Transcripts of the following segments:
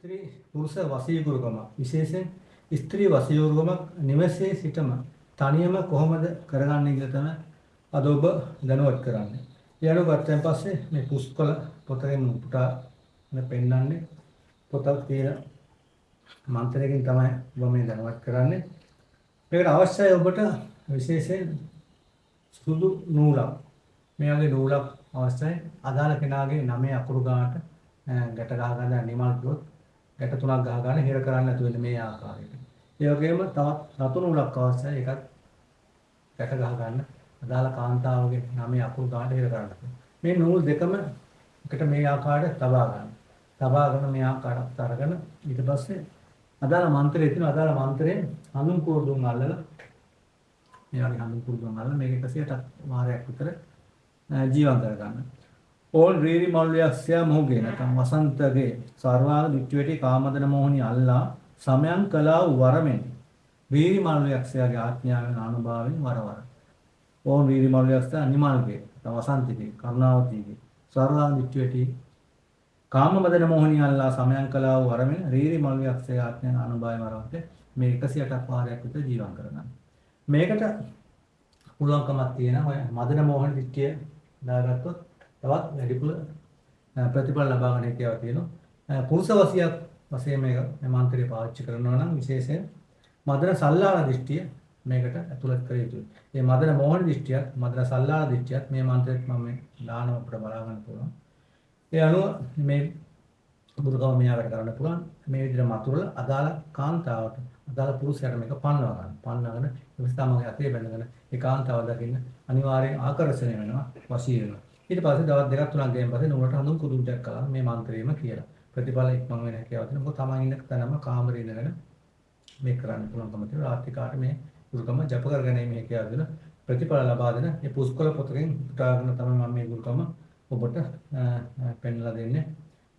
ස්ත්‍රී පුරුෂ වශීකරුකම විශේෂයෙන් ස්ත්‍රී වශීකරුකමක් නිවසේ සිටම තනියම කොහොමද කරගන්නේ කියලා තමයි අද ඔබ දැනුවත් කරන්නේ. ඊළඟ ගත්තන් පස්සේ මේ පුස්කොළ පොතෙන් උපුටා පෙන්නන්නේ පොතක් තියෙන මන්ත්‍රයකින් තමයි ඔබ මේ දැනුවත් කරන්නේ. මේකට අවශ්‍යයි ඔබට විශේෂයෙන් සුදු නූලක්. මේ වගේ නූලක් අවශ්‍යයි. අදාළ කෙනාගේ නමේ අකුරු ගානට ගැට ගහ ගන්න නිමල් කිව්වොත් ගැට තුනක් ගහ ගන්න හිර කරන්න නැතු වෙන්නේ මේ ආකාරයට. ඒ වගේම තවත් රතු නූලක් අවශ්‍යයි. ඒකත් ගැට ගහ ගන්න අදාළ කාන්තාවගේ නමේ අකුරු ගානට හිර කරන්න. මේ නූල් දෙකම එකට මේ ආකාරයට තබා ගන්න. තබාගෙන මේ ආකාරයට අරගෙන ඊට පස්සේ අදාළ මන්ත්‍රය තියෙන අදාළ මන්ත්‍රයෙන් හඳුන් කුරුදුන් අල්ලලා මේ වගේ හඳුන් කුරුදුන් අල්ලලා මේක 160ක් වාරයක් විතර ජීවත් කරගන්න. ඕල් රීරි මල්ලයක්ස්ය මොහුගේ නැත්නම් වසන්තගේ සර්වාංග දිට්ඨියටි කාමදන මොහොනි අල්ලා සමයන් කළා වරමෙන් රීරි මල්ලයක්ස්යගේ ආඥාවෙන් අනුභවයෙන් වරවර. ඕල් රීරි මල්ලයක්ස්ය අනිමල්ගේ වසන්තිගේ කරුණාවතීගේ සර්වාංග දිට්ඨියටි කාමමදන මොහොනි අල්ලා සමයන් කළා වරමෙන් රීරි මල්ලයක්ස්යගේ ආඥාවෙන් අනුභවයෙන් වරවර මේ 108ක් වාරයක් විතර ජීවත් කරගන්න. මේකට පුළුවන්කමක් තියෙන ඔය මදන මොහොන දිට්ඨිය දාගත්තොත් තවත් වැඩිපුර ප්‍රතිඵල ලබා ගන්න හැකියාව තියෙනවා. පුරුෂ වශියක් වශයෙන් මේ මන්ත්‍රය පාවිච්චි කරනවා නම් විශේෂයෙන් මදන සල්ලාල දිෂ්ටිය මේකට ඇතුළත් කර යුතුයි. මේ මදන මෝහන දිෂ්ටියත් මදන සල්ලාල දිෂ්ටියත් මේ මන්ත්‍රෙත් මම මේ දානම අපිට බලා ගන්න පුළුවන්. ඒ අනුව මේ බුදුකම මෙයාකට කරන්න පුළුවන්. මේ විදිහට මතුරලා අදාළ කාන්තාවට අදාළ පුරුෂයාට මේක පන්නව ගන්න. පන්නගෙන ඉස්තාමගේ අතේ බැඳගෙන ඒ කාන්තාව දකින්න අනිවාර්යෙන් ආකර්ෂණය වෙනවා, වශී වෙනවා. ඊට පස්සේ දවස් දෙකක් තුනක් ගියන් පස්සේ නුඹට හඳුන් කුරුද්දක් කළා මේ මන්ත්‍රයම කියලා. ප්‍රතිඵල ඉක්මන් වෙන හැකියාව තියෙනවා. මොකද තමන් ඉන්න තැනම කාමරේ ඉඳගෙන මේ කරන්න පුළුවන්කම තියෙනවා. රාත්‍රී කාට මේ ගුරුකම ජප කරගැනීමේ හැකියාව දෙන ප්‍රතිඵල ලබා දෙන මේ පුස්කොළ පොතකින් පුටාගෙන තමයි මම මේ ගුරුකම ඔබට පෙන්ලා දෙන්නේ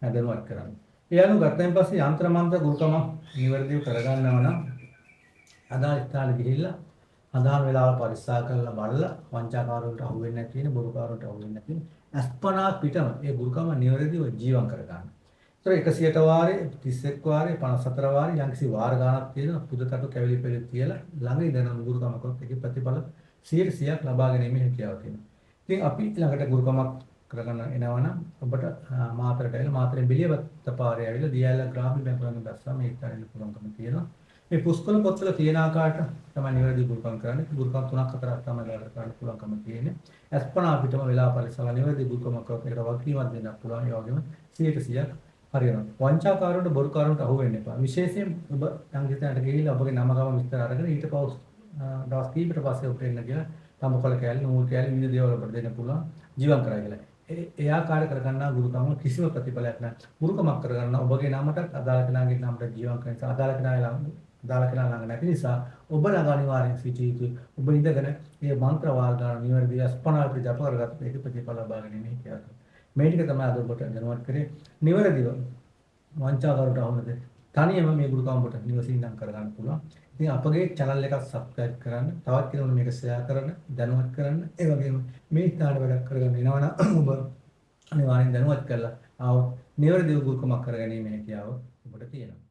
දැනුවත් කරන්නේ. ඒ අනුව ගත්තයින් පස්සේ යంత్ర මන්ත්‍ර ගුරුකම නිවැරදිව කරගන්නව නම් අදාළ ස්ථානෙ ගිහිල්ලා අදාළ වෙලාවල පරිස්සම් කරලා බලලා වංචාකාරවලට අහු වෙන්නේ නැති වෙන බොරුකාරවලට අහු වෙන්නේ නැති වෙන අස්පනා පිටම ඒ ගුරුකම නිවැරදිව ජීවත් කර ගන්න. ඒතර 100ට වාරේ 31 වාරේ 54 වාරේ යම්කිසි වාර ගණනක් තියෙන පුදතටු කැවිලි පෙරේ තියලා ළඟ ඉඳන් ගුරුකම කරොත් ඒකේ ප්‍රතිඵල 100%ක් ලබා ගැනීමේ හැකියාව තියෙනවා. ඉතින් අපි ළඟට ගුරුකමක් කරගන්න එනවනම් ඔබට මාතරට ඇවිල්ලා මාතරෙන් බිලියවත්ත පාරේ ඇවිල්ලා දියැල ග්‍රාමීය බැංකුවකින් දැස්සම මේක කරන්න පුළුවන්කම තියෙනවා. මේ පුස්කොළ පොත්වල තියෙන ආකාරයට තමයි නිවැරදි ගුරුකම් කරන්නේ. ගුරුකම් 3ක් 4ක් තමයි දාලා කරන්න පුළුවන්කම තියෙන්නේ. අස්පනා පිටම වෙලා පරිසල නිවැරදි ගුරුකම් කරොත් ඒකට වගකීමක් දෙන්න පුළුවන්. ඒ වගේම 100%ක් හරියනවා. වංචාකාරවලට බොරුකාරවලට අහු වෙන්න එපා. විශේෂයෙන් ඔබ සංගීතයට ගිහිල්ලා ඔබගේ නම ගම විස්තර අරගෙන ඊට පස්සේ දවස් කීපකට පස්සේ ඔබට එන්න කියලා තඹකොළ කෑලි නූල් කෑලි විවිධ දේවල් ඔබට දෙන්න පුළුවන් ජීවත් කරා කියලා. ඒ ආකාර කරගන්නා ගුරුකම කිසිම ප්‍රතිඵලයක් නැහැ. ගුරුකමක් කරගන්න ඔබගේ නමට අදාළ කෙනාගේ නමට ජීවත් කරන නිසා අදාළ කෙනා ළඟ නැති නිසා ඔබ ළඟ අනිවාර්යෙන් සිටිය යුතුයි. ඔබ ඉඳගෙන මේ මන්ත්‍ර වාර්තාව නිවැරදිව අස්පනා අපිට ජප කරගත්ත ඒක ප්‍රතිඵල ලබා ගැනීම කියලා. මේ ටික තමයි අද ඔබට දැනුවත් කරේ. නිවැරදිව වංචාකාරවට අහුනද තනියම මේ ගුරුකම් ඔබට නිවසින් ඉඳන් කරගන්න පුළුවන්. ඉතින් අපගේ channel එකක් subscribe කරන්න, තවත් කෙනෙකුට මේක share කරන්න, දැනුවත් කරන්න. ඒ වගේම මේ ස්ථාන වැඩක් කරගන්න එනවනම් ඔබ අනිවාර්යෙන් දැනුවත් කරලා ආව නිවැරදිව ගුරුකමක් කරගැනීමේ හැකියාව ඔබට තියෙනවා.